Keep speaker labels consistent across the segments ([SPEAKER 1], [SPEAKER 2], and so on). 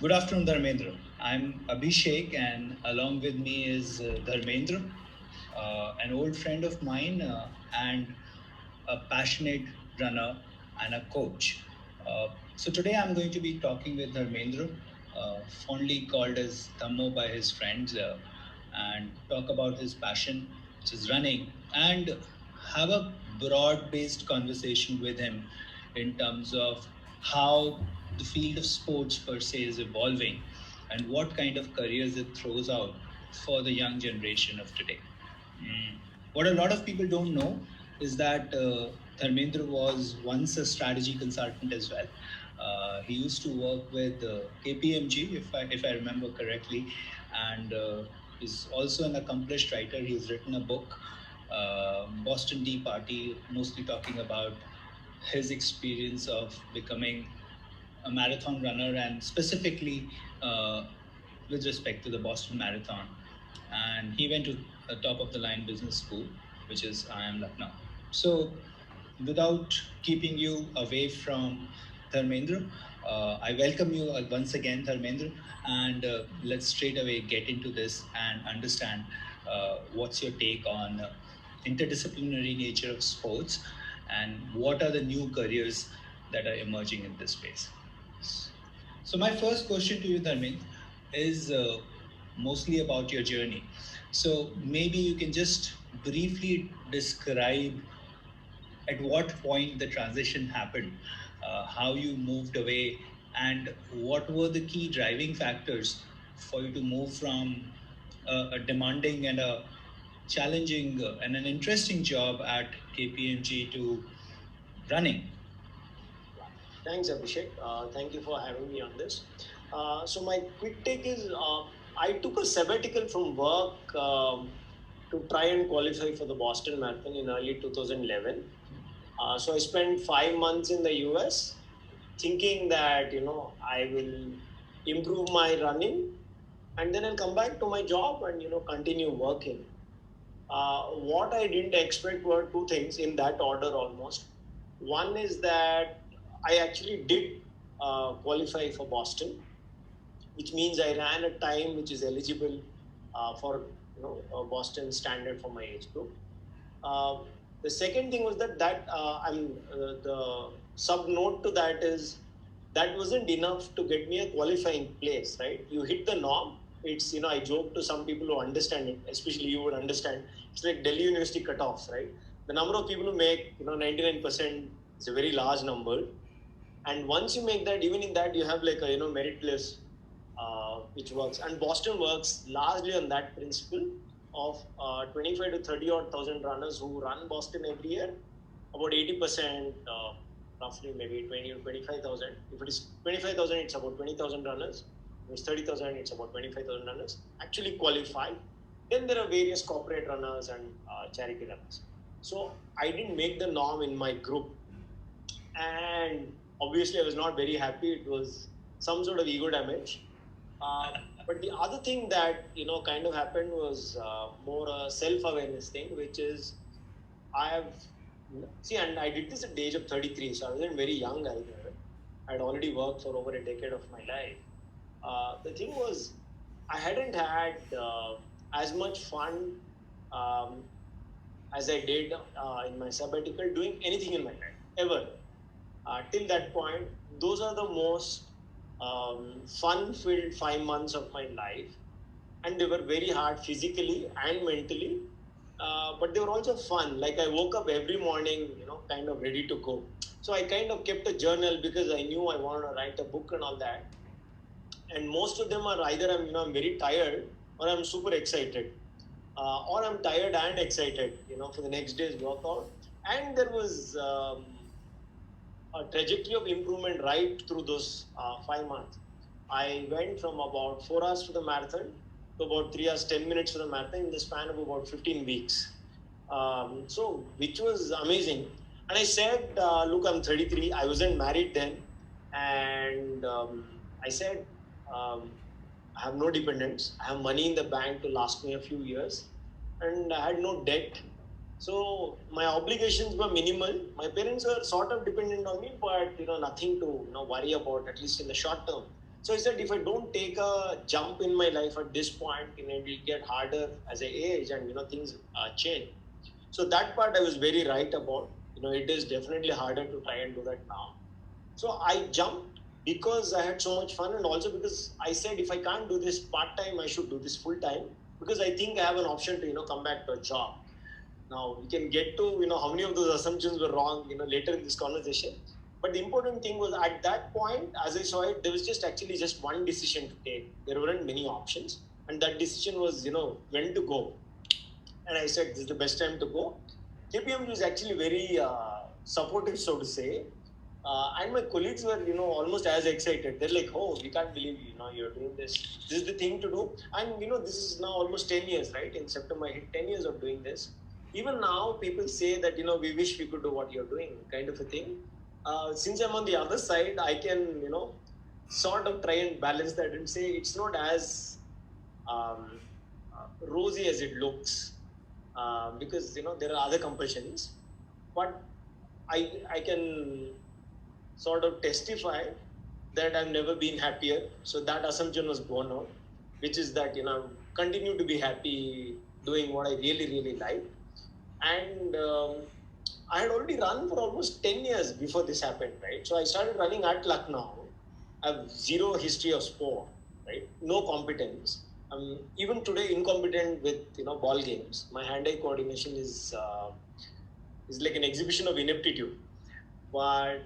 [SPEAKER 1] Good afternoon, Dharmendra. I'm Abhishek, and along with me is Dharmendra, an old friend of mine and a passionate runner and a coach. So today I'm going to be talking with Dharmendra, fondly called as Dhammo by his friends, and talk about his passion, which is running, and have a broad-based conversation with him in terms of how the field of sports per se is evolving and what kind of careers it throws out for the young generation of today. Mm. What a lot of people don't know is that Dharmendra was once a strategy consultant as well. He used to work with KPMG, if I remember correctly, and he's also an accomplished writer. He's written a book, Boston Tea Party, mostly talking about his experience of becoming a marathon runner and specifically with respect to the Boston Marathon. And he went to a top of the line business school, which is IIM Lucknow. So, without keeping you away from Dharmendra, I welcome you once again, Dharmendra, and let's straight away get into this and understand what's your take on interdisciplinary nature of sports and what are the new careers that are emerging in this space. So my first question to you, Dharmendra, is mostly about your journey. So maybe you can just briefly describe at what point the transition happened, how you moved away, and what were the key driving factors for you to move from a demanding and a challenging and an interesting job at KPMG to running.
[SPEAKER 2] Thanks, Abhishek. Thank you for having me on this. So my quick take is I took a sabbatical from work to try and qualify for the Boston Marathon in early 2011. So I spent 5 months in the US thinking that, I will improve my running and then I'll come back to my job and, continue working. What I didn't expect were two things in that order almost. One is that I actually did qualify for Boston, which means I ran a time which is eligible for a Boston standard for my age group. Uh, the second thing was that the sub note to that is that wasn't enough to get me a qualifying place, right? You hit the norm. It's, I joke to some people who understand it, especially you would understand. It's like Delhi University cutoffs, right? The number of people who make, 99% is a very large number. And once you make that, even in that, you have like a, merit list, which works. And Boston works largely on that principle of 25 to 30 odd thousand runners who run Boston every year. About 80%, roughly maybe 20 or 25,000. If it is 25,000, it's about 20,000 runners. If it's 30,000, it's about 25,000 runners actually qualify. Then there are various corporate runners and charity runners. So I didn't make the norm in my group, and obviously I was not very happy. It was some sort of ego damage. But the other thing that kind of happened was more a self-awareness thing, which is I have and I did this at the age of 33, so I wasn't very young either. I'd already worked for over a decade of my life. The thing was, I hadn't had as much fun um, as I did in my sabbatical doing anything in my life ever. Till that point, those are the most fun-filled 5 months of my life, and they were very hard physically and mentally, but they were also fun. Like I woke up every morning, kind of ready to go. So I kind of kept a journal because I knew I wanted to write a book and all that. And most of them are either I'm very tired or I'm super excited, or I'm tired and excited, for the next day's workout. And there was a trajectory of improvement right through those 5 months. I went from about 4 hours for the marathon to about 3 hours, 10 minutes for the marathon in the span of about 15 weeks. So, which was amazing. And I said, look, I'm 33. I wasn't married then. And I said, I have no dependents. I have money in the bank to last me a few years. And I had no debt. So my obligations were minimal. My parents were sort of dependent on me, but nothing to worry about, at least in the short term. So I said, if I don't take a jump in my life at this point, it will get harder as I age, and things change. So that part I was very right about. It is definitely harder to try and do that now. So I jumped because I had so much fun, and also because I said, if I can't do this part time, I should do this full time, because I think I have an option to come back to a job. Now we can get to how many of those assumptions were wrong later in this conversation. But the important thing was, at that point, as I saw it, there was just one decision to take. There weren't many options, and that decision was when to go. And I said, this is the best time to go. KPMG was actually very supportive, so to say. And my colleagues were, almost as excited. They're like, "Oh, we can't believe you're doing this. This is the thing to do." And this is now almost 10 years, right? In September, I hit 10 years of doing this. Even now, people say that we wish we could do what you're doing, kind of a thing. Since I'm on the other side, I can sort of try and balance that and say it's not as um, rosy as it looks, because there are other compulsions, but I can sort of testify that I've never been happier. So that assumption was borne out, which is that continue to be happy doing what I really really like. And I had already run for almost 10 years before this happened, right? So I started running at Lucknow. I have zero history of sport, right? No competence. Even today, incompetent with ball games. My hand-eye coordination is like an exhibition of ineptitude. But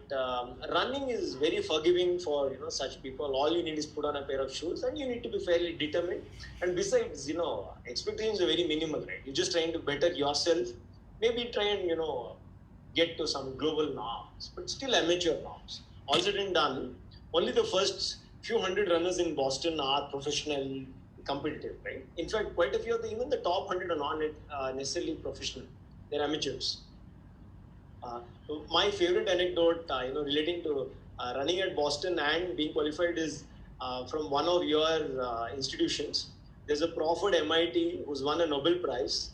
[SPEAKER 2] running is very forgiving for such people. All you need is put on a pair of shoes, and you need to be fairly determined. And besides, expectations are very minimal, right? You're just trying to better yourself. Maybe try and get to some global norms, but still amateur norms. All said and done, only the first few hundred runners in Boston are professional, competitive, right? In fact, quite a few of even the top 100 are not necessarily professional; they're amateurs. My favorite anecdote, relating to running at Boston and being qualified is from one of your institutions. There's a prof at MIT who's won a Nobel Prize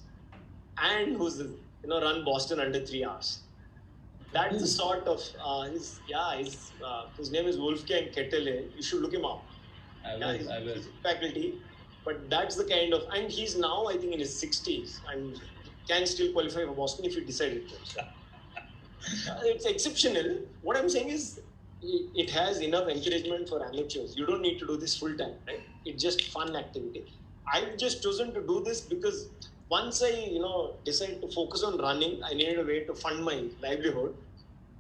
[SPEAKER 2] and who's run Boston under 3 hours. That's the sort of his name is Wolfgang Kettele. You should look him up.
[SPEAKER 1] I will.
[SPEAKER 2] He's faculty, but that's the kind of, and he's now I think in his 60s and can still qualify for Boston if he decided to. So, it's exceptional. What I'm saying is, it has enough encouragement for amateurs. You don't need to do this full time, right? It's just fun activity. I've just chosen to do this because once I decided to focus on running, I needed a way to fund my livelihood.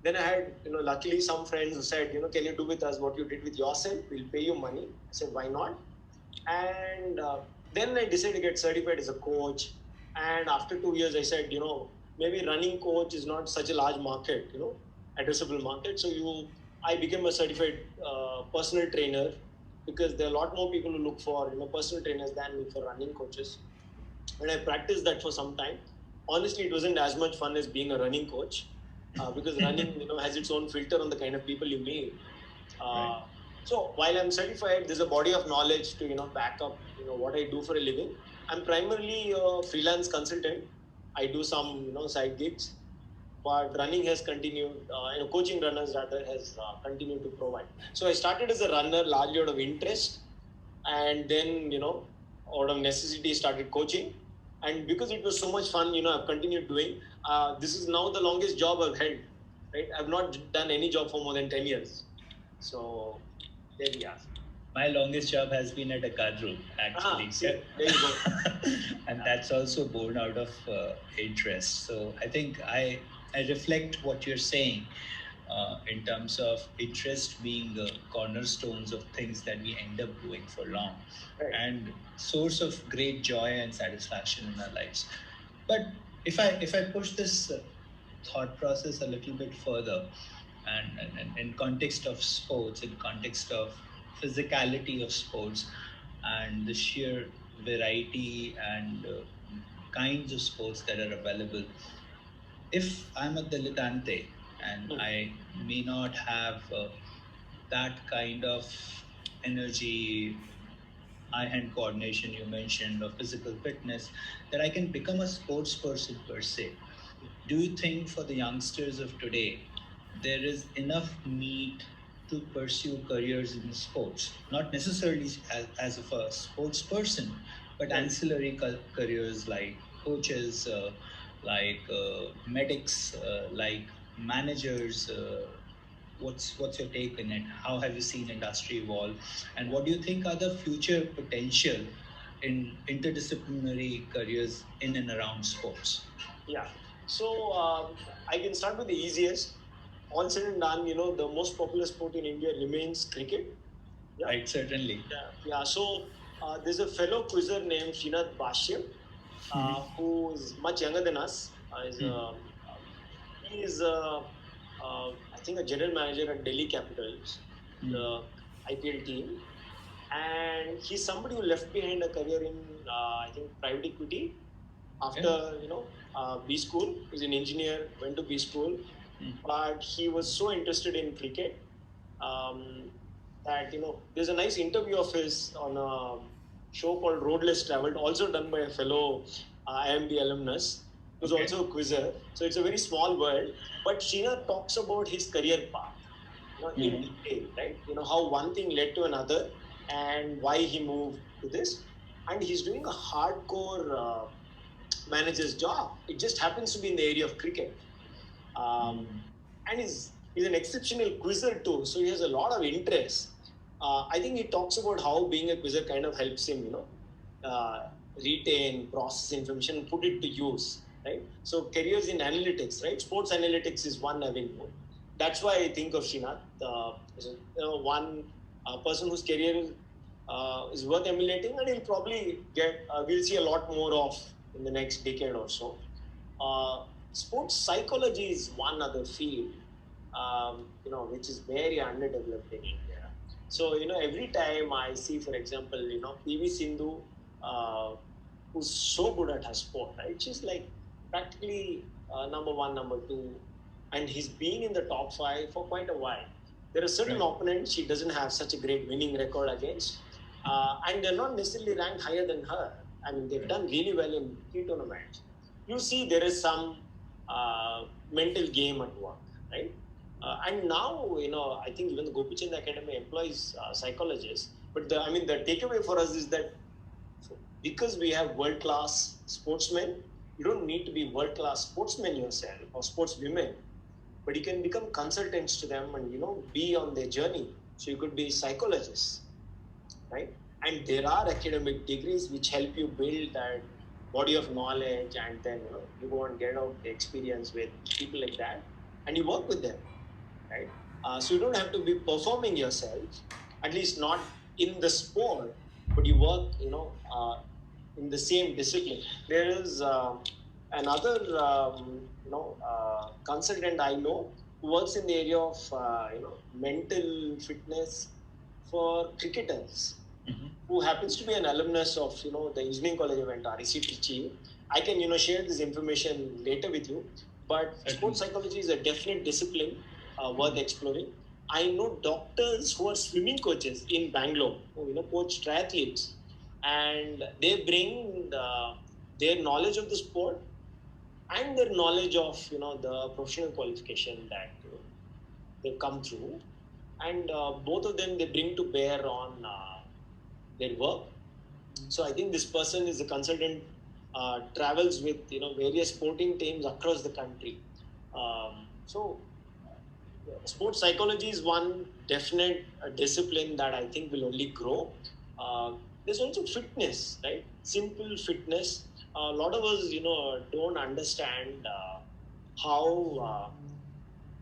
[SPEAKER 2] Then I had luckily some friends who said, can you do with us what you did with yourself? We'll pay you money. I said, why not? And then I decided to get certified as a coach. And after 2 years, I said, maybe running coach is not such a large market, addressable market. So I became a certified personal trainer, because there are a lot more people who look for personal trainers than me for running coaches. And I practiced that for some time. Honestly, it wasn't as much fun as being a running coach, because running has its own filter on the kind of people you meet.
[SPEAKER 1] Right.
[SPEAKER 2] So while I'm certified, there's a body of knowledge to back up what I do for a living. I'm primarily a freelance consultant. I do some side gigs, but running has continued. Coaching runners rather has continued to provide. So I started as a runner largely out of interest, and then out of necessity started coaching. And because it was so much fun, I've continued doing. This is now the longest job I've held. Right, I've not done any job for more than 10 years. So there we are.
[SPEAKER 1] My longest job has been at a car group, actually.
[SPEAKER 2] See, there you go.
[SPEAKER 1] And that's also born out of interest. So I think I reflect what you're saying in terms of interest being the cornerstones of things that we end up doing for long,
[SPEAKER 2] Right.
[SPEAKER 1] and source of great joy and satisfaction in our lives. But if I push this thought process a little bit further, and in context of sports, in context of physicality of sports, and the sheer variety and kinds of sports that are available, if I'm a dilettante and I may not have that kind of energy, eye-hand coordination you mentioned, or physical fitness, that I can become a sports person per se. Do you think for the youngsters of today, there is enough meat to pursue careers in sports, not necessarily as a sports person, but
[SPEAKER 2] Right.
[SPEAKER 1] ancillary careers like coaches, medics, like managers. What's your take on it? How have you seen industry evolve, and what do you think are the future potential in interdisciplinary careers in and around sports?
[SPEAKER 2] Yeah. So I can start with the easiest. All said and done, the most popular sport in India remains cricket. Yeah.
[SPEAKER 1] Right, certainly.
[SPEAKER 2] Yeah. So there's a fellow quizzer named Srinath Bashya, who is much younger than us. He is, I think, a general manager at Delhi Capitals, the IPL team, and he's somebody who left behind a career in, I think, private equity after B school. He's an engineer, went to B school, but he was so interested in cricket um, that there's a nice interview of his on a show called Road Less Traveled, also done by a fellow IMB alumnus who's
[SPEAKER 1] Okay.
[SPEAKER 2] also a quizzer. So it's a very small world, but Sheena talks about his career path, in detail, right? How one thing led to another and why he moved to this, and he's doing a hardcore manager's job. It just happens to be in the area of cricket. And he's an exceptional quizzer too, so he has a lot of interest. I think he talks about how being a quizzer kind of helps him, retain, process information, and put it to use, right? So careers in analytics, right? Sports analytics is one avenue. That's why I think of Srinath as one person whose career is worth emulating, and he'll probably we'll see a lot more of in the next decade or so. Sports psychology is one other field, which is very underdeveloped in India. So, every time I see, for example, PV Sindhu, who's so good at her sport, right? She's like practically number one, number two, and he's been in the top five for quite a while. There are certain opponents she doesn't have such a great winning record against, and they're not necessarily ranked higher than her. I mean, they've done really well in key tournaments. You see, there is some mental game at work, right? And now, I think even the Gopichand Academy employs psychologists. But the takeaway for us is that because we have world-class sportsmen, you don't need to be world-class sportsmen yourself or sportswomen, but you can become consultants to them and be on their journey. So you could be psychologists, right? And there are academic degrees which help you build that body of knowledge, and then you go and get out the experience with people like that, and you work with them, right? So you don't have to be performing yourself, at least not in the sport, but you work, in the same discipline. There is another, consultant I know who works in the area of, mental fitness for cricketers, who happens to be an alumnus of, the Engineering College of NREC Trichy. I can, share this information later with you. But sports psychology is a definite discipline worth exploring. I know doctors who are swimming coaches in Bangalore who coach triathletes, and they bring their knowledge of the sport and their knowledge of the professional qualification that they've come through, and both of them they bring to bear on their work. So I think this person is a consultant, travels with various sporting teams across the country. So sports psychology is one definite discipline that I think will only grow. There's also fitness, right? Simple fitness. A lot of us, don't understand how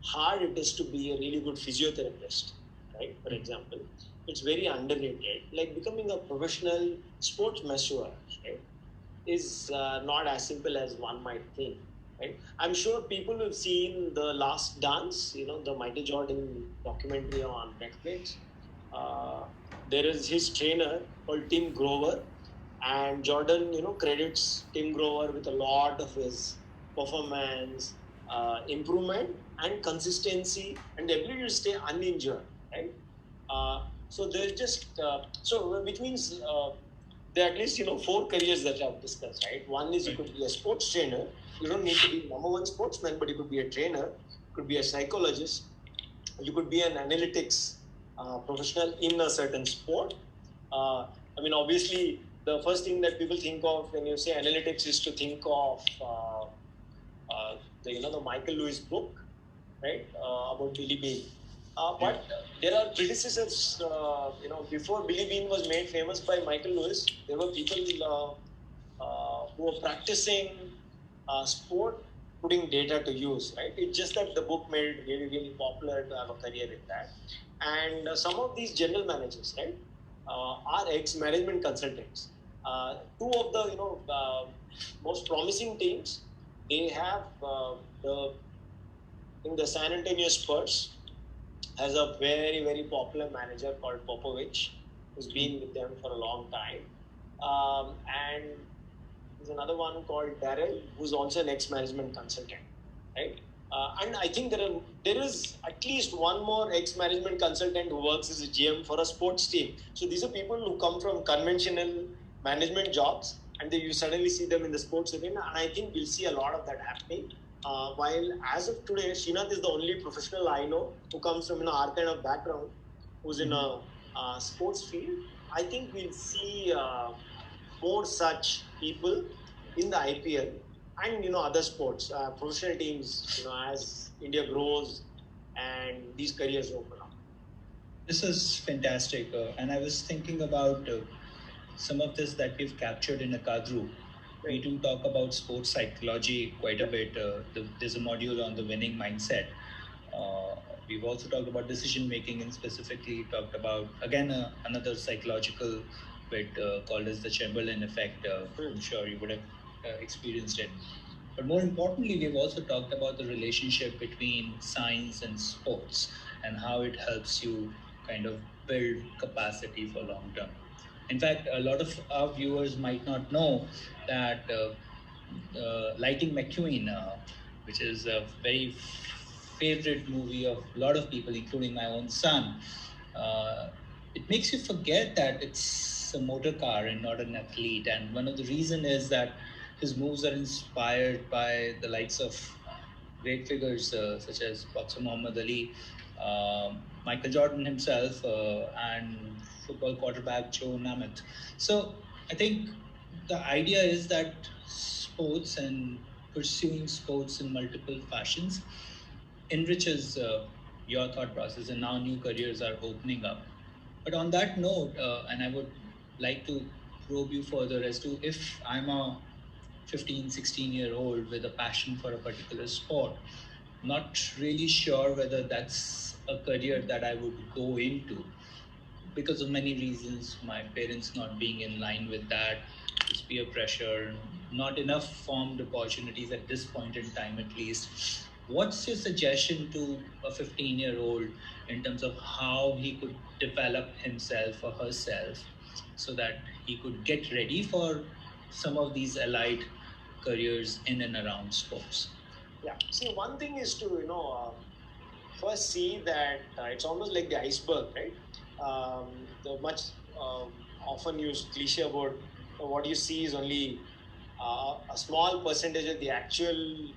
[SPEAKER 2] hard it is to be a really good physiotherapist, right? For example, it's very underrated. Like becoming a professional sports masseur, right, is not as simple as one might think. Right? I'm sure people have seen The Last Dance, the Michael Jordan documentary on Netflix. There is his trainer called Tim Grover, and Jordan, credits Tim Grover with a lot of his performance, improvement, and consistency, and the ability to stay uninjured. Right? So there's just which means there are at least four careers that I've discussed. Right? One is you could be a sports trainer. You don't need to be number one sportsman, but you could be a trainer. You could be a psychologist. You could be an analytics professional in a certain sport. I mean, obviously, the first thing that people think of when you say analytics is to think of the Michael Lewis book, right, about Billy Bean.
[SPEAKER 1] Yeah.
[SPEAKER 2] But there are predecessors. Before Billy Bean was made famous by Michael Lewis, there were people who were practicing sport, putting data to use. Right. It's just that the book made it really, really popular to have a career in that. And some of these general managers, right, are ex-management consultants. Two of the most promising teams, they have the in the San Antonio Spurs has a very, very popular manager called Popovich, who's been with them for a long time. And there's another one called Darrell, who's also an ex-management consultant, right? And I think there is at least one more ex-management consultant who works as a GM for a sports team. So these are people who come from conventional management jobs, and then you suddenly see them in the sports arena. And I think we'll see a lot of that happening. While as of today, Srinath is the only professional I know who comes from our kind of background, who's in a sports field. I think we'll see more such people in the IPL and other sports, professional teams. As India grows and these careers open up.
[SPEAKER 1] This is fantastic. And I was thinking about some of this that we've captured in Akadru. We do talk about sports psychology quite a bit. There's a module on the winning mindset. We've also talked about decision making and specifically talked about, again, another psychological bit called as the Chamberlain effect. I'm sure you would have experienced it. But more importantly, we've also talked about the relationship between science and sports and how it helps you kind of build capacity for long term. In fact, a lot of our viewers might not know that Lighting McQueen, which is a very favorite movie of a lot of people, including my own son, it makes you forget that it's a motor car and not an athlete. And one of the reason is that his moves are inspired by the likes of great figures such as boxer Muhammad Ali, Michael Jordan himself, and football quarterback Joe Namath. So I think the idea is that sports and pursuing sports in multiple fashions enriches your thought process, and now new careers are opening up. But on that note, and I would like to probe you further as to if I'm a 15, 16-year-old with a passion for a particular sport, not really sure whether that's a career that I would go into because of many reasons, my parents not being in line with that, this peer pressure, not enough formed opportunities at this point in time at least. What's your suggestion to a 15-year-old in terms of how he could develop himself or herself so that he could get ready for some of these allied careers in and around sports?
[SPEAKER 2] Yeah. See, one thing is to first see that it's almost like the iceberg, right? The much often used cliche about what you see is only a small percentage of the actual,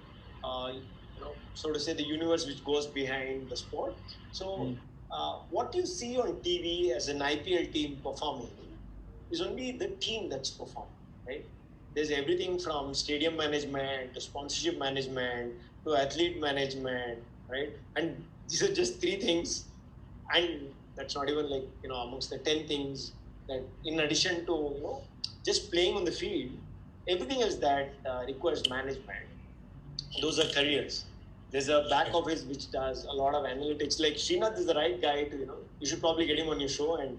[SPEAKER 2] so to say, the universe which goes behind the sport. So, what you see on TV as an IPL team performing is only the team that's performing, right? There's everything from stadium management to sponsorship management to athlete management, right? And these are just three things, and that's not even like amongst the 10 things that, in addition to just playing on the field, everything else that requires management. Those are careers. There's a back office which does a lot of analytics. Like Srinath is the right guy to you should probably get him on your show and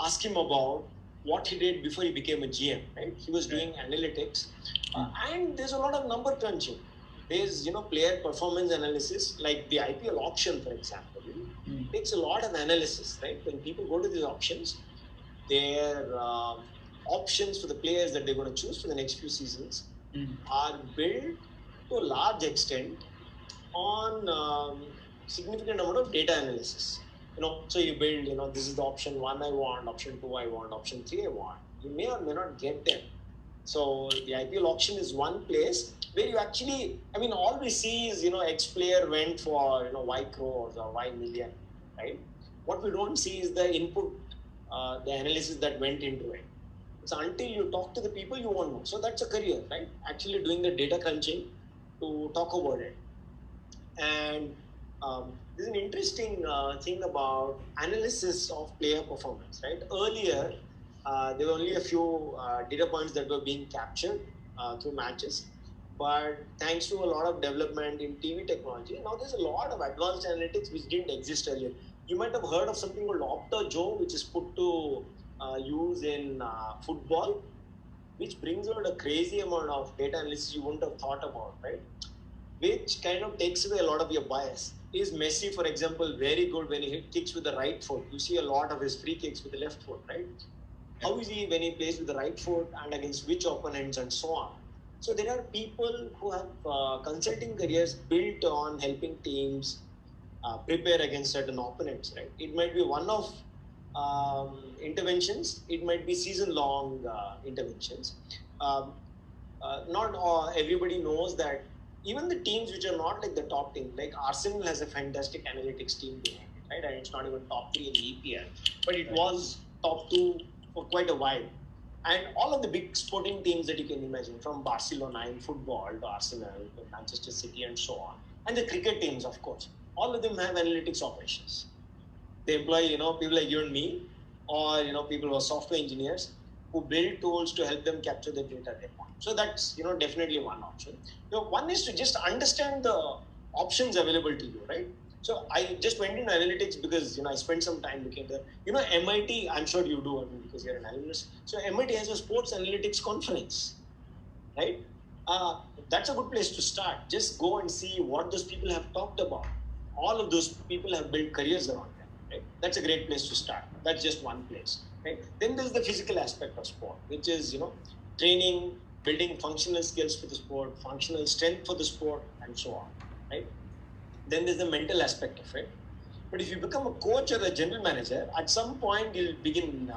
[SPEAKER 2] ask him about what he did before he became a GM. Right? He was doing analytics, and there's a lot of number crunching. There's player performance analysis, like the IPL auction, for example. It takes a lot of analysis, right? When people go to these auctions, their options for the players that they're going to choose for the next few seasons are built to a large extent on significant amount of data analysis. So you build, this is the option 1 I want, option 2 I want, option 3 I want. You may or may not get them. So the IPL auction is one place where you actually, all we see is, X player went for, Y crores or Y million, right? What we don't see is the input, the analysis that went into it. So until you talk to the people, you won't know. So that's a career, right? Actually doing the data crunching to talk about it. And there's an interesting thing about analysis of player performance, right? Earlier, there were only a few data points that were being captured through matches. But thanks to a lot of development in TV technology, now there's a lot of advanced analytics which didn't exist earlier. You might have heard of something called Opta Joe, which is put to use in football, which brings out a crazy amount of data analysis you wouldn't have thought about, right? Which kind of takes away a lot of your bias. Is Messi, for example, very good when he hit kicks with the right foot? You see a lot of his free kicks with the left foot, right? How is he when he plays with the right foot and against which opponents and so on? So there are people who have consulting careers built on helping teams prepare against certain opponents, right? It might be one of interventions, it might be season long interventions. Um, Not everybody knows that even the teams which are not like the top team, like Arsenal has a fantastic analytics team behind it, right? And it's not even top three in the EPL, but it was top two for quite a while. And all of the big sporting teams that you can imagine, from Barcelona in football to Arsenal to Manchester City and so on, and the cricket teams, of course, all of them have analytics operations. They employ, people like you and me, or people who are software engineers who build tools to help them capture the data they want. So that's definitely one option. One is to just understand the options available to you, right? So I just went into analytics because I spent some time looking there. MIT, I'm sure you do, I mean, because you're an analyst. So MIT has a sports analytics conference, right? Uh, that's a good place to start. Just go and see what those people have talked about. All of those people have built careers around them. Right? That's a great place to start. That's just one place. Right? Then there's the physical aspect of sport, which is training, building functional skills for the sport, functional strength for the sport, and so on. Right? Then there's the mental aspect of it. But if you become a coach or a general manager, at some point you'll begin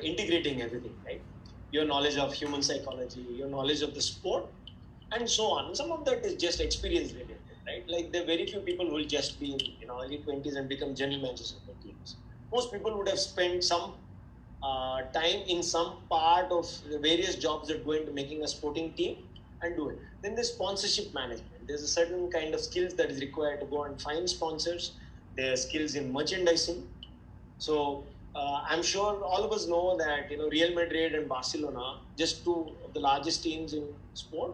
[SPEAKER 2] integrating everything, right? Your knowledge of human psychology, your knowledge of the sport, and so on. Some of that is just experience related, right? Like there are very few people who will just be in early 20s and become general managers of the teams. Most people would have spent some time in some part of the various jobs that go into making a sporting team and do it. Then there's sponsorship management. There's a certain kind of skills that is required to go and find sponsors. There are skills in merchandising. So I'm sure all of us know that Real Madrid and Barcelona, just two of the largest teams in sport,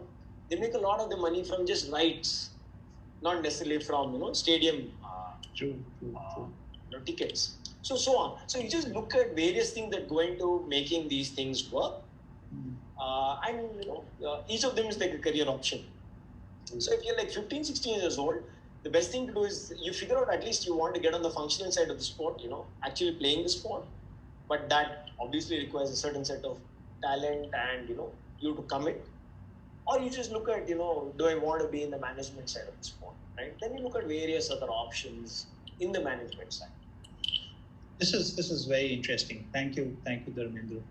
[SPEAKER 2] they make a lot of the money from just rights, not necessarily from stadium tickets. So on. So you just look at various things that go into making these things work, and each of them is like a career option. So if you're like 15, 16 years old, the best thing to do is you figure out at least you want to get on the functional side of the sport, actually playing the sport. But that obviously requires a certain set of talent and, you to commit. Or you just look at, do I want to be in the management side of the sport, right? Then you look at various other options in the management side.
[SPEAKER 1] This is very interesting. Thank you, Dharmendra.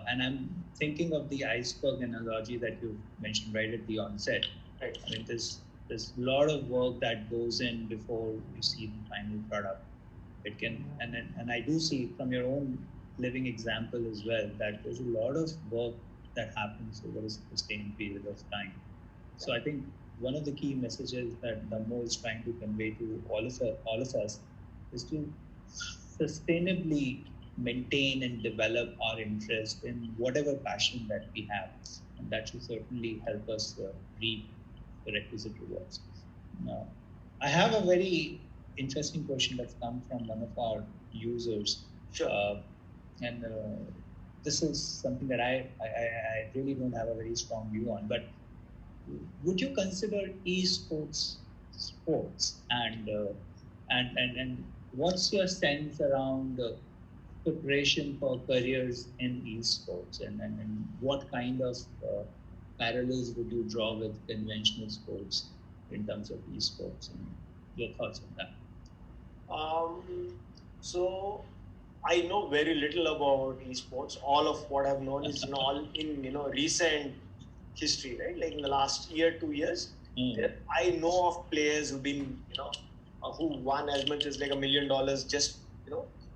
[SPEAKER 1] And I'm thinking of the iceberg analogy that you mentioned right at the onset.
[SPEAKER 2] Right.
[SPEAKER 1] I mean, there's a lot of work that goes in before you see the final product. It can, and I do see from your own living example as well that there's a lot of work that happens over a sustained period of time. So I think one of the key messages that Dhammo is trying to convey to all of us is to sustainably maintain and develop our interest in whatever passion that we have, and that should certainly help us reap the requisite rewards. Now, I have a very interesting question that's come from one of our users.
[SPEAKER 2] Sure.
[SPEAKER 1] And this is something that I really don't have a very strong view on, but would you consider esports sports, and what's your sense around preparation for careers in esports, and what kind of parallels would you draw with conventional sports in terms of esports, and your thoughts on that?
[SPEAKER 2] So I know very little about esports. All of what I've known is all in recent history, right? Like in the last year, 2 years, I know of players who've been who won as much as like $1 million just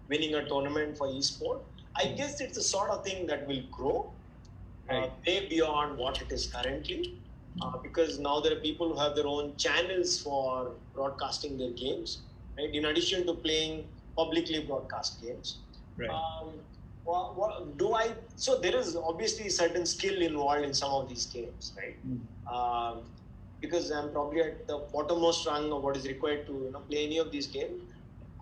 [SPEAKER 2] winning a tournament for esport. I guess it's a sort of thing that will grow way beyond what it is currently, because now there are people who have their own channels for broadcasting their games, right? In addition to playing publicly broadcast games.
[SPEAKER 1] Right.
[SPEAKER 2] What do I? So there is obviously certain skill involved in some of these games, right? Because I'm probably at the bottommost rung of what is required to play any of these games.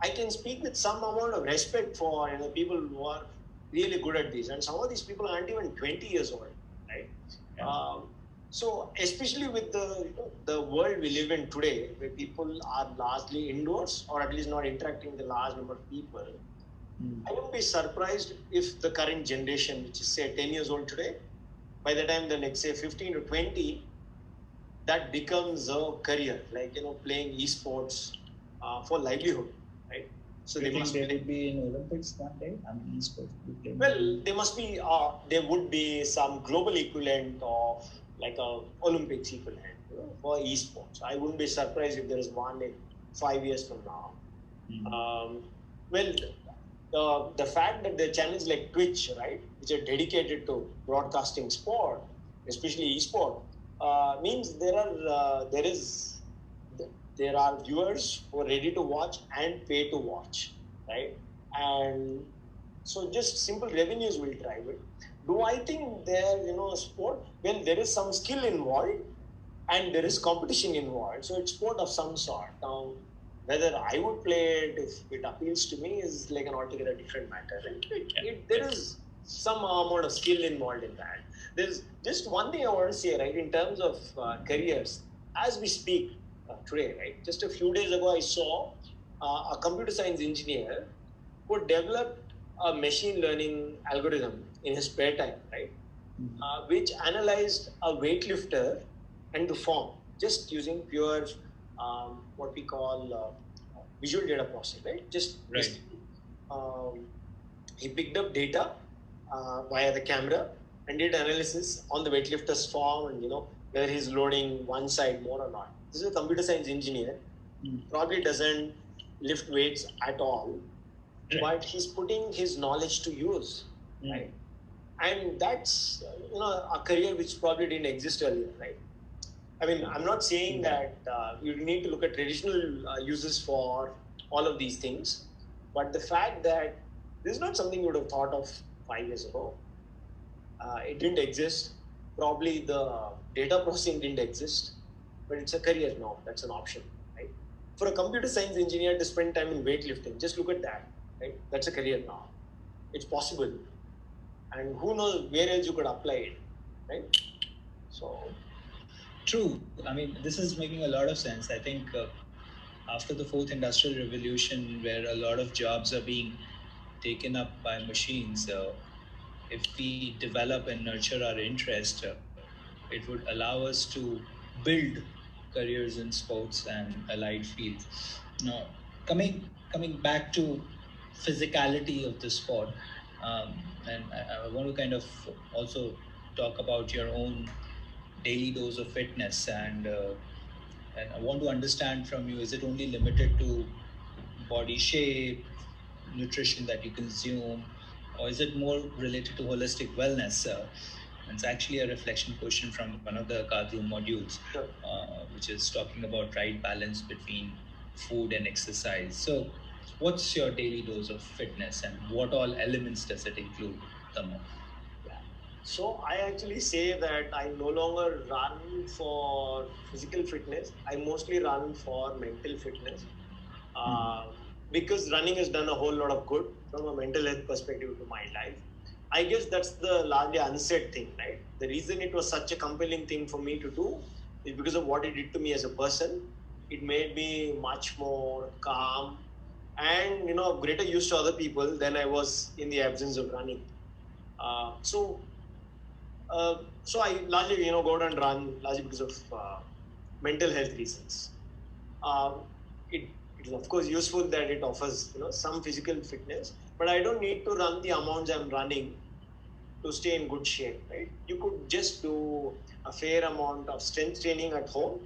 [SPEAKER 2] I can speak with some amount of respect for people who are really good at these, and some of these people aren't even 20 years old, right? So especially with the world we live in today, where people are largely indoors or at least not interacting with a large number of people, I wouldn't be surprised if the current generation, which is say 10 years old today, by the time the next say 15 to 20, that becomes a career, like playing esports for livelihood, right? So
[SPEAKER 1] they must be in Olympics one day. I mean, esports.
[SPEAKER 2] Well, there would be some global equivalent of like a Olympics equivalent for esports. I wouldn't be surprised if there is one in 5 years from now. Well, the fact that there are channels like Twitch, right, which are dedicated to broadcasting sport, especially esport, means there are viewers who are ready to watch and pay to watch, right? And so just simple revenues will drive it. Do I think sport? Well, there is some skill involved and there is competition involved. So it's sport of some sort. Now, whether I would play it, if it appeals to me, is like an altogether different matter. There is some amount of skill involved in that. There's just one thing I want to say, right, in terms of careers, as we speak today, right? Just a few days ago, I saw a computer science engineer who developed a machine learning algorithm in his spare time, right? Which analyzed a weightlifter and the form just using pure what we call visual data processing, right? He picked up data via the camera and did analysis on the weightlifter's form and whether he's loading one side more or not. This is a computer science engineer, probably doesn't lift weights at all, but he's putting his knowledge to use, right? And that's a career which probably didn't exist earlier, right? I mean, I'm not saying that you need to look at traditional uses for all of these things, but the fact that this is not something you would have thought of 5 years ago. It didn't exist. Probably the data processing didn't exist, but it's a career now. That's an option, right? For a computer science engineer to spend time in weightlifting, just look at that, right? That's a career now. It's possible. And who knows where else you could apply it, right? So...
[SPEAKER 1] True. I mean, this is making a lot of sense. I think after the fourth industrial revolution, where a lot of jobs are being taken up by machines, if we develop and nurture our interest, it would allow us to build careers in sports and allied fields. Now, coming back to physicality of the sport, and I want to kind of also talk about your own daily dose of fitness, and I want to understand from you, is it only limited to body shape, nutrition that you consume, or is it more related to holistic wellness? It's actually a reflection question from one of the cardio modules, which is talking about right balance between food and exercise. So what's your daily dose of fitness and what all elements does it include, Dhamma?
[SPEAKER 2] So I actually say that I no longer run for physical fitness. I mostly run for mental fitness, because running has done a whole lot of good from a mental health perspective to my life. I guess that's the largely unsaid thing, right? The reason it was such a compelling thing for me to do is because of what it did to me as a person. It made me much more calm and greater use to other people than I was in the absence of running. So I largely, go out and run largely because of mental health reasons. It is of course useful that it offers, some physical fitness, but I don't need to run the amounts I'm running to stay in good shape, right? You could just do a fair amount of strength training at home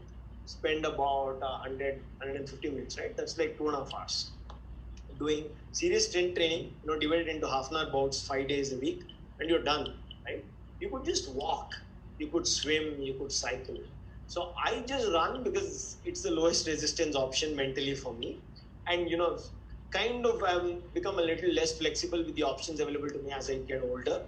[SPEAKER 2] spend about 150 minutes, right? That's like 2.5 hours doing serious strength training, divided into half an hour bouts 5 days a week, and you're done, right? You could just walk, you could swim, you could cycle. So I just run because it's the lowest resistance option mentally for me, and kind of I've become a little less flexible with the options available to me as I get older.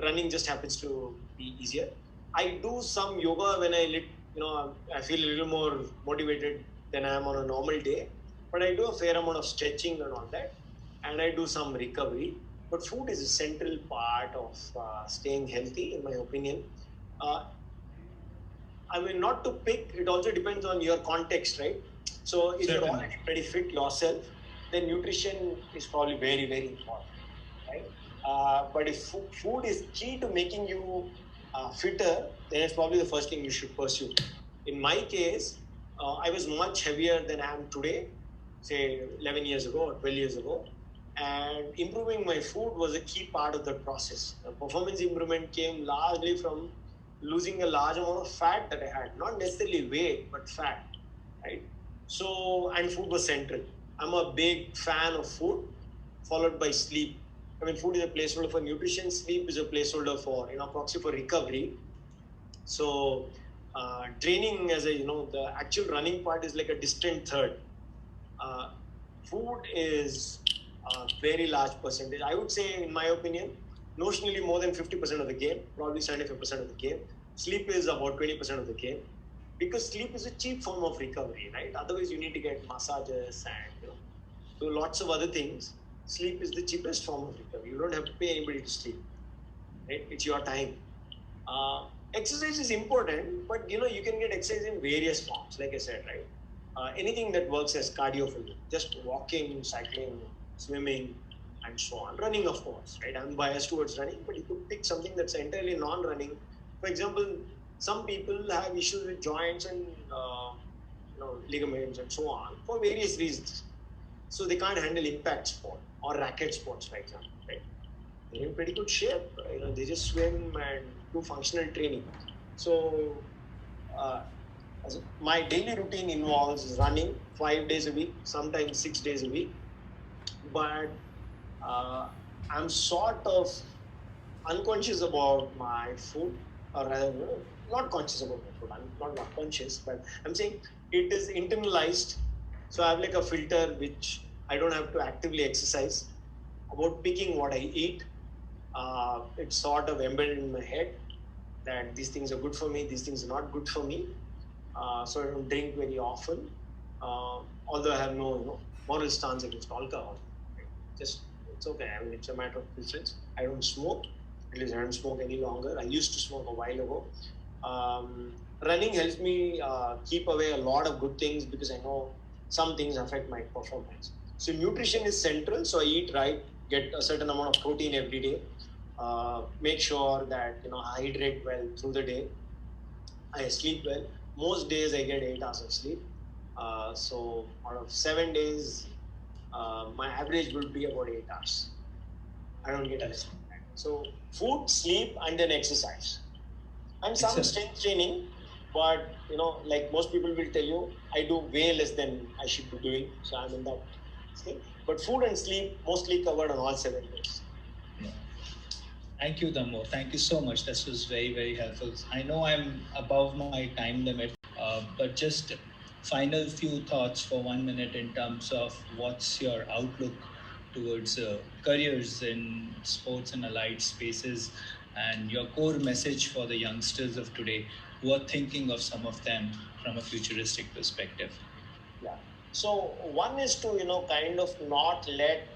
[SPEAKER 2] Running just happens to be easier. I do some yoga when I feel a little more motivated than I am on a normal day, but I do a fair amount of stretching and all that, and I do some recovery. But food is a central part of staying healthy, in my opinion. Uh, I mean, not to pick, it also depends on your context, right? So, if you're
[SPEAKER 1] Certainly.
[SPEAKER 2] already pretty fit yourself, then nutrition is probably very, very important, right? But if food is key to making you fitter, then it's probably the first thing you should pursue. In my case, I was much heavier than I am today, say 11 years ago or 12 years ago. And improving my food was a key part of the process. The performance improvement came largely from losing a large amount of fat that I had, not necessarily weight, but fat, right? So, and food was central. I'm a big fan of food, followed by sleep. I mean, food is a placeholder for nutrition, sleep is a placeholder for, proxy for recovery. So, training as the actual running part is like a distant third. Uh, Food is a very large percentage. I would say, in my opinion, notionally more than 50% of the game, probably 75% of the game. Sleep is about 20% of the game, because sleep is a cheap form of recovery, right? Otherwise, you need to get massages and do lots of other things. Sleep is the cheapest form of recovery. You don't have to pay anybody to sleep, right? It's your time. Exercise is important, but you can get exercise in various forms, like I said, right? Anything that works as cardio for you, just walking, cycling, swimming, and so on. Running, of course, right? I'm biased towards running, but you could pick something that's entirely non-running. For example, some people have issues with joints and ligaments and so on for various reasons. So they can't handle impact sport or racket sports, for example, right? They're in pretty good shape. They just swim and do functional training. So uh, my daily routine involves running 5 days a week, sometimes 6 days a week. But uh, I'm sort of unconscious about my food, or rather, not conscious about my food. I'm not conscious, but I'm saying it is internalized. So I have like a filter which I don't have to actively exercise about picking what I eat. It's sort of embedded in my head that these things are good for me, these things are not good for me. So I don't drink very often, although I have no moral stance against alcohol. Right? Just it's okay. I mean, it's a matter of preference. I don't smoke. At least I don't smoke any longer. I used to smoke a while ago. Um, Running helps me keep away a lot of good things because I know some things affect my performance. So nutrition is central. So I eat right, get a certain amount of protein every day. Make sure that I hydrate well through the day. I sleep well. Most days I get 8 hours of sleep. So out of 7 days, my average would be about 8 hours. I don't get less than that. So food, sleep, and then exercise, and some
[SPEAKER 1] Excellent.
[SPEAKER 2] strength training. But like most people will tell you, I do way less than I should be doing. So I'm in that thing. But food and sleep mostly covered on all 7 days.
[SPEAKER 1] Yeah. Thank you, Damo. Thank you so much. This was very, very helpful. I know I'm above my time limit, but just final few thoughts for 1 minute in terms of what's your outlook towards careers in sports and allied spaces, and your core message for the youngsters of today who are thinking of some of them from a futuristic perspective.
[SPEAKER 2] Yeah. So one is to kind of not let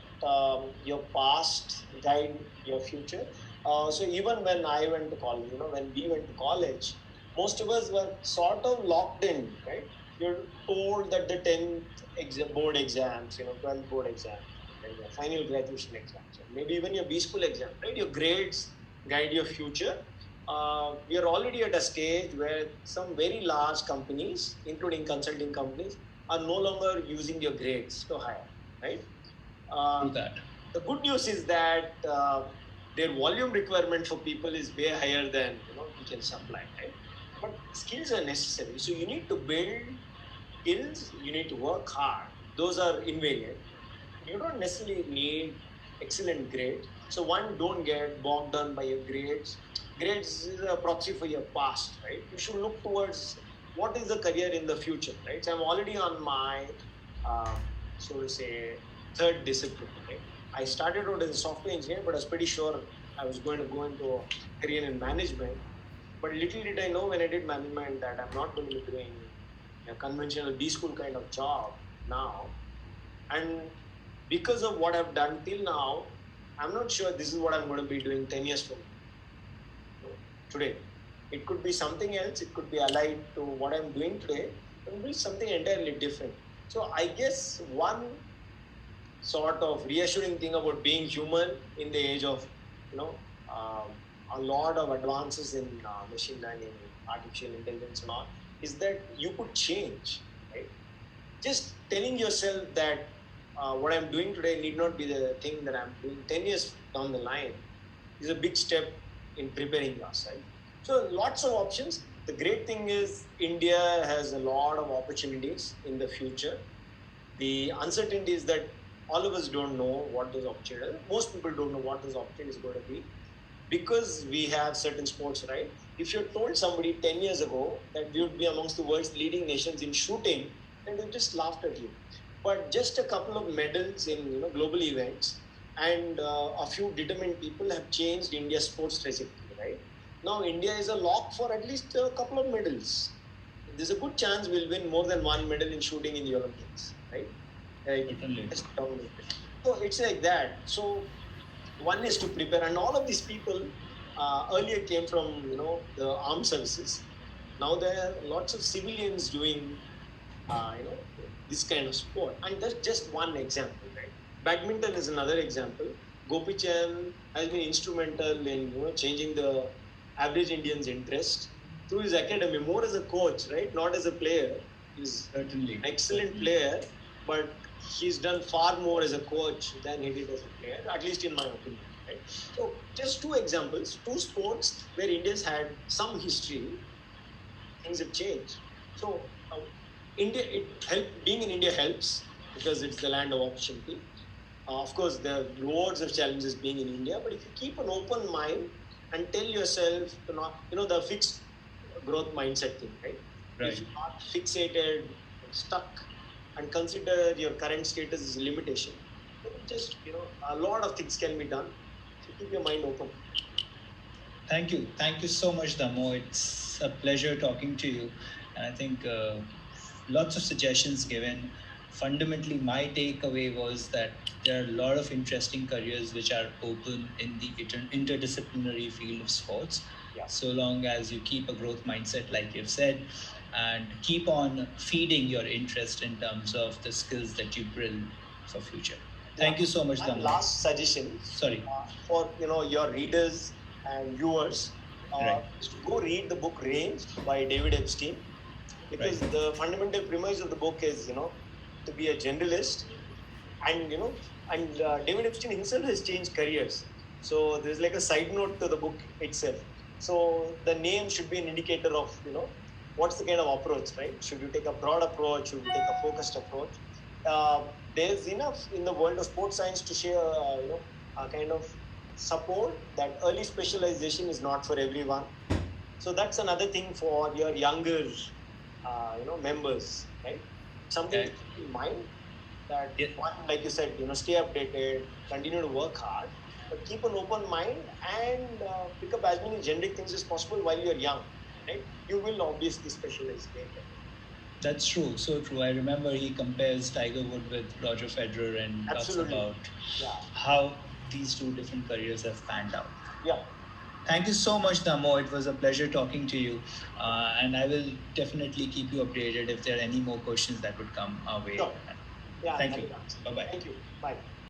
[SPEAKER 2] your past guide your future. So even when I went to college, when we went to college, most of us were sort of locked in, right? You're told that the 10th board exams, 12th board exams, then your final graduation exams, and maybe even your B school exam, right? Your grades guide your future. We are already at a stage where some very large companies, including consulting companies, are no longer using your grades to hire, right?
[SPEAKER 1] Through
[SPEAKER 2] Uh,
[SPEAKER 1] that.
[SPEAKER 2] the good news is that their volume requirement for people is way higher than we can supply, right? But skills are necessary. So you need to build skills, you need to work hard. Those are invariant. You don't necessarily need excellent grades. So one, don't get bogged down by your grades. Grades is a proxy for your past, right? You should look towards what is the career in the future, right? So I'm already on my, so to say, third discipline, right? I started out as a software engineer, but I was pretty sure I was going to go into a career in management. But little did I know when I did management that I'm not going to be doing a conventional B school kind of job now. And because of what I've done till now, I'm not sure this is what I'm going to be doing 10 years from today. It could be something else, it could be allied to what I'm doing today, it will be something entirely different. So I guess one sort of reassuring thing about being human in the age of, you know, a lot of advances in machine learning, artificial intelligence and all, is that you could change, right? Just telling yourself that what I'm doing today need not be the thing that I'm doing 10 years down the line is a big step in preparing yourself. So lots of options. The great thing is India has a lot of opportunities in the future. The uncertainty is that all of us don't know what those opportunities are. Most people don't know what those opportunities are going to be because we have certain sports, right? If you told somebody 10 years ago that we would be amongst the world's leading nations in shooting, then they just laughed at you. But just a couple of medals in global events and a few determined people have changed India's sports trajectory, right? Now India is a lock for at least a couple of medals. There's a good chance we'll win more than one medal in shooting in the Olympics, right? Like,
[SPEAKER 1] Certainly.
[SPEAKER 2] so it's like that. So one is to prepare, and all of these people earlier came from the armed services. Now there are lots of civilians doing uh, you know this kind of sport, and that's just one example, right? Badminton is another example. Gopi Chand has been instrumental in changing the average Indian's interest through his academy, more as a coach, right, not as a player. He's
[SPEAKER 1] Certainly.
[SPEAKER 2] an excellent player, but he's done far more as a coach than he did as a player, at least in my opinion, right? So just two examples, two sports where India's had some history, things have changed. So India, being in India helps because it's the land of opportunity. Of course, there are loads of challenges being in India, but if you keep an open mind and tell yourself to not, the fixed growth mindset thing, right?
[SPEAKER 1] Right.
[SPEAKER 2] If you're not fixated, stuck, and consider your current status as a limitation, then just, a lot of things can be done. So keep your mind open.
[SPEAKER 1] Thank you. Thank you so much, Damo. It's a pleasure talking to you. And I think lots of suggestions given. Fundamentally, my takeaway was that there are a lot of interesting careers which are open in the interdisciplinary field of sports,
[SPEAKER 2] Yeah.
[SPEAKER 1] so long as you keep a growth mindset, like you've said, and keep on feeding your interest in terms of the skills that you build for future. Thank you so much,
[SPEAKER 2] And
[SPEAKER 1] Damo.
[SPEAKER 2] last suggestion
[SPEAKER 1] Sorry.
[SPEAKER 2] for your readers and viewers,
[SPEAKER 1] Right.
[SPEAKER 2] is to go read the book Range by David Epstein, because
[SPEAKER 1] Right.
[SPEAKER 2] the fundamental premise of the book is to be a generalist, and David Epstein himself has changed careers. So there's like a side note to the book itself. So the name should be an indicator of what's the kind of approach, right? Should you take a broad approach? Should you take a focused approach? There's enough in the world of sports science to share a kind of support that early specialization is not for everyone. So that's another thing for your younger members, right? Something to keep in mind, that one, like you said, stay updated, continue to work hard, but keep an open mind and pick up as many generic things as possible while you're young, right? You will obviously specialize later.
[SPEAKER 1] That's true. So true. I remember he compares Tiger Wood with Roger Federer and
[SPEAKER 2] Absolutely.
[SPEAKER 1] talks about
[SPEAKER 2] Yeah.
[SPEAKER 1] how these two different careers have panned out.
[SPEAKER 2] Yeah.
[SPEAKER 1] Thank you so much, Damo. It was a pleasure talking to you. And I will definitely keep you updated if there are any more questions that would come our way.
[SPEAKER 2] Sure. Yeah.
[SPEAKER 1] Thank you. Bye bye.
[SPEAKER 2] Thank you. Bye.